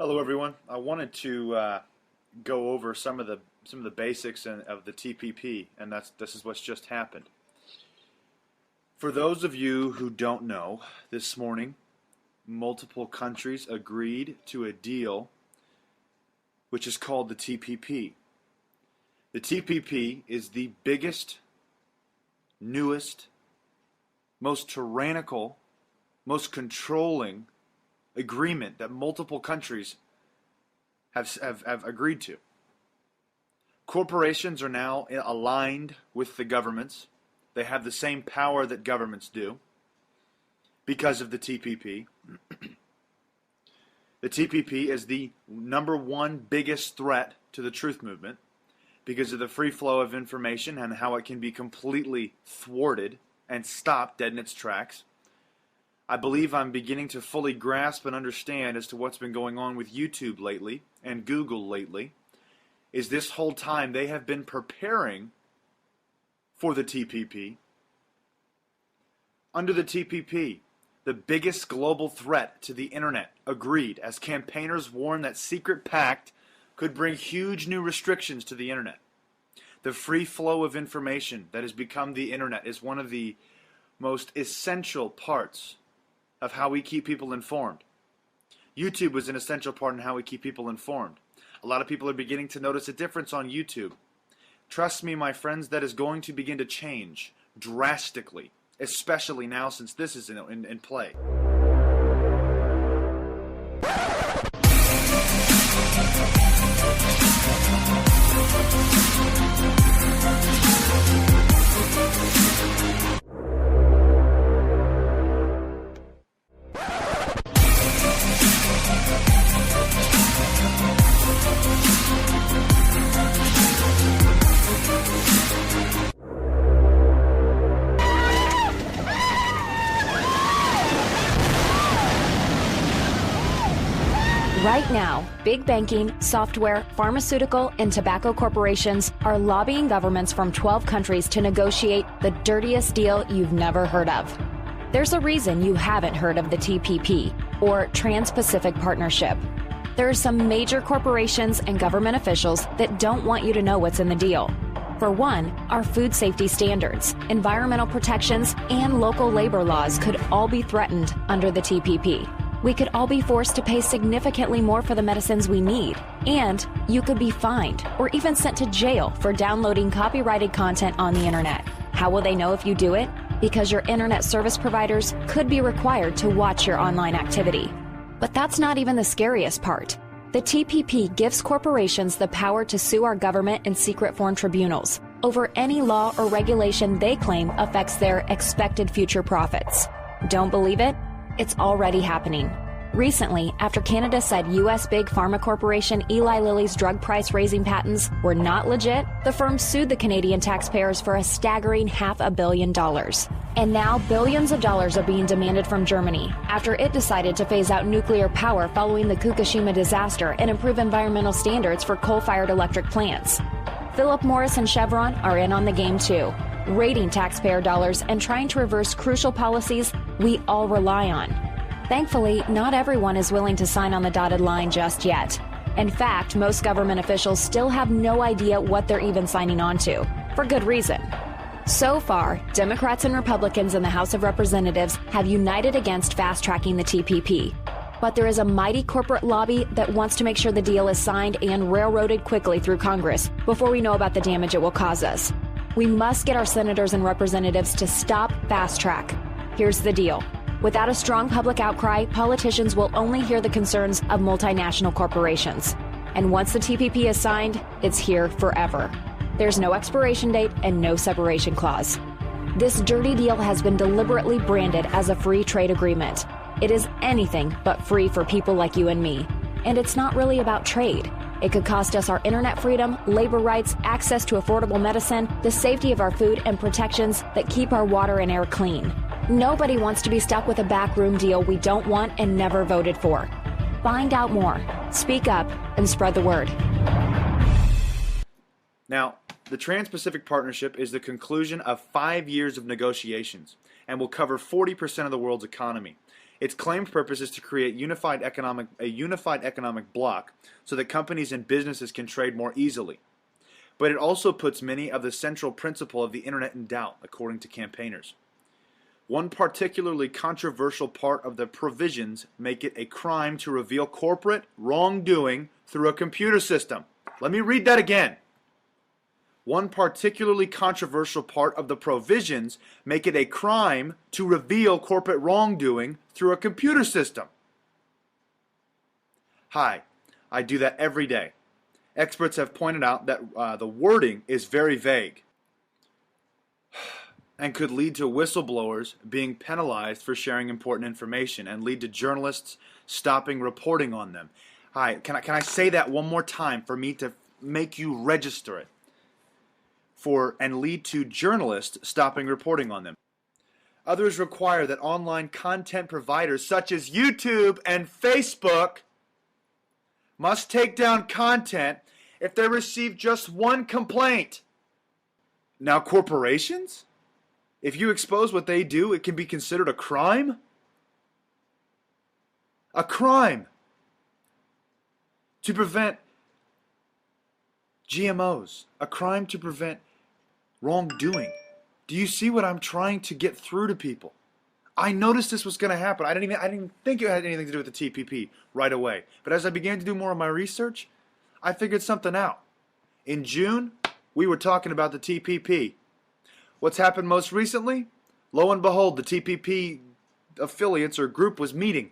Hello, everyone. I wanted to go over some of the basics of the TPP, and this is what's just happened. For those of you who don't know, this morning, multiple countries agreed to a deal which is called the TPP. The TPP is the biggest, newest, most tyrannical, most controlling agreement that multiple countries have agreed to. Corporations are now aligned with the governments. They have the same power that governments do because of the TPP. The TPP is the #1 biggest threat to the truth movement because of the free flow of information and how it can be completely thwarted and stopped dead in its tracks. I believe I'm beginning to fully grasp and understand as to what's been going on with YouTube lately and Google lately, is this whole time they have been preparing for the TPP. Under the TPP, the biggest global threat to the internet agreed as campaigners warned that secret pact could bring huge new restrictions to the internet. The free flow of information that has become the internet is one of the most essential parts of how we keep people informed. YouTube was an essential part in how we keep people informed. A lot of people are beginning to notice a difference on YouTube. Trust me, my friends, that is going to begin to change drastically, especially now since this is in play. Right now, big banking, software, pharmaceutical, and tobacco corporations are lobbying governments from 12 countries to negotiate the dirtiest deal you've never heard of. There's a reason you haven't heard of the TPP, or Trans-Pacific Partnership. There are some major corporations and government officials that don't want you to know what's in the deal. For one, our food safety standards, environmental protections, and local labor laws could all be threatened under the TPP. We could all be forced to pay significantly more for the medicines we need, and you could be fined or even sent to jail for downloading copyrighted content on the internet. How will they know if you do it? Because your internet service providers could be required to watch your online activity. But that's not even the scariest part. The TPP gives corporations the power to sue our government in secret foreign tribunals over any law or regulation they claim affects their expected future profits. Don't believe it? It's already happening. Recently, after Canada said U.S. big pharma corporation Eli Lilly's drug price-raising patents were not legit, the firm sued the Canadian taxpayers for a staggering $500 million. And now billions of dollars are being demanded from Germany after it decided to phase out nuclear power following the Fukushima disaster and improve environmental standards for coal-fired electric plants. Philip Morris and Chevron are in on the game too, raiding taxpayer dollars and trying to reverse crucial policies we all rely on. Thankfully, not everyone is willing to sign on the dotted line just yet. In fact, most government officials still have no idea what they're even signing on to, for good reason. So far, Democrats and Republicans in the House of Representatives have united against fast-tracking the TPP. But there is a mighty corporate lobby that wants to make sure the deal is signed and railroaded quickly through Congress before we know about the damage it will cause us. We must get our senators and representatives to stop fast track. Here's the deal. Without a strong public outcry, politicians will only hear the concerns of multinational corporations. And once the TPP is signed, it's here forever. There's no expiration date and no separation clause. This dirty deal has been deliberately branded as a free trade agreement. It is anything but free for people like you and me. And it's not really about trade. It could cost us our internet freedom, labor rights, access to affordable medicine, the safety of our food, and protections that keep our water and air clean. Nobody wants to be stuck with a backroom deal we don't want and never voted for. Find out more, speak up, and spread the word. Now, the Trans-Pacific Partnership is the conclusion of 5 years of negotiations and will cover 40% of the world's economy. Its claimed purpose is to create a unified economic bloc so that companies and businesses can trade more easily. But it also puts many of the central principles of the internet in doubt, according to campaigners. One particularly controversial part of the provisions make it a crime to reveal corporate wrongdoing through a computer system. Let me read that again. One particularly controversial part of the provisions make it a crime to reveal corporate wrongdoing through a computer system. Hi, I do that every day. Experts have pointed out that the wording is very vague and could lead to whistleblowers being penalized for sharing important information and lead to journalists stopping reporting on them. Hi, can I say that one more time for me to make you register it? And lead to journalists stopping reporting on them. Others require that online content providers such as YouTube and Facebook must take down content if they receive just one complaint. Now, corporations? If you expose what they do, it can be considered a crime? A crime to prevent GMOs. A crime to prevent wrongdoing. Do you see what I'm trying to get through to people? I noticed this was going to happen. I didn't even think it had anything to do with the TPP right away. But as I began to do more of my research, I figured something out. In June, we were talking about the TPP. What's happened most recently? Lo and behold, the TPP affiliates or group was meeting.